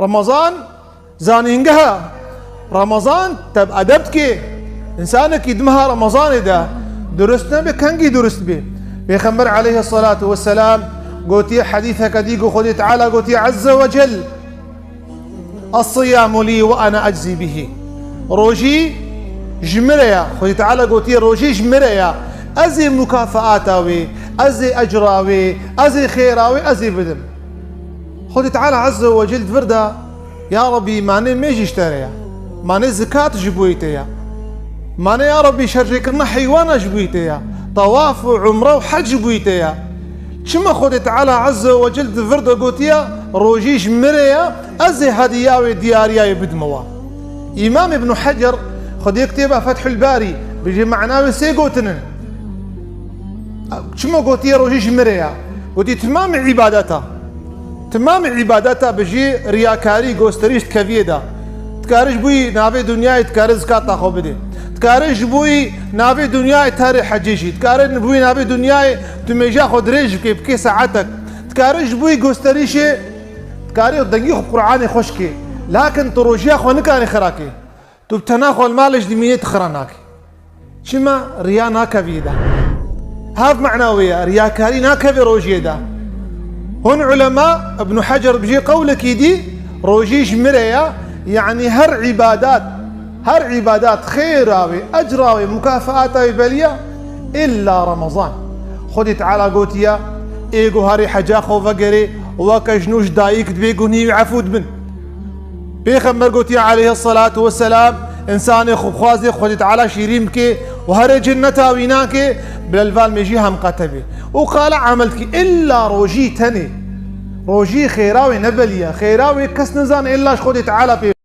رمضان زانينجها رمضان تب أدبتك إنسانك يدمها رمضان ده درستنا بكنجي درست به بيخمر عليه الصلاة والسلام قوتي حديثك ديق خذي تعالى قوتي عز وجل الصيام لي وأنا أجزي به روجي جمريا خذي تعالى قوتي روجي جمريا أزي مكافآتاوي أزي أجراوي أزي خيراوي أزي بدم خذي تعالى عز وجل فردا يا ربي ماني ميجي اشتريا ماني زكاة جبويتيا ماني يا ربي شركنا حيوانا جبويتيا طواف وعمره وحج بويتيا شما خذي تعالى عز وجل فردا قوتيا روجي جمريا أزي هدياوي دياريا بدموا إمام ابن حجر خذ يكتبها فتح الباري بيجي معناوي سيقوتنن شما قوتي روجي جمريا قوتي تمام عبادتها بيجي رياكاري قوستريش تكفيدا تكارج بوي نافي دنياي تكارج زكاة تاخو بدي تكارج بوي نافي دنياي تاري حجيشي تكارج بوي نافي دنياي تميجا خود ريج بكي ساعتك تكارج بوي قوستريشي تكاري دقيق قرآني خوشكي لكن تروجيا خو نكاني خراكي تبتناخو المالج دمية خراناكي شما ريا ناكفيدا هاف معناوية رياكاري ناكفي روجي دا هون علماء ابن حجر بجي قولك يدي روجي جمريا يعني هر عبادات خيراوي أجراوي مكافآتاوي بليا إلا رمضان خذي تعالى قوتيا إيقو هاري حجاخو فقري وكجنوش دايك دبيقوني عفود بن بيخمر قوتيا عليه الصلاة والسلام إنسان خوازي خذي تعالى شيريمكي وهري جنتا ويناكي بالالفال ميجيها مقاتبه وقال عملتك إلا روجي تاني روجي خيراوي نبليا خيراوي كس نزان إلا خذي تعالى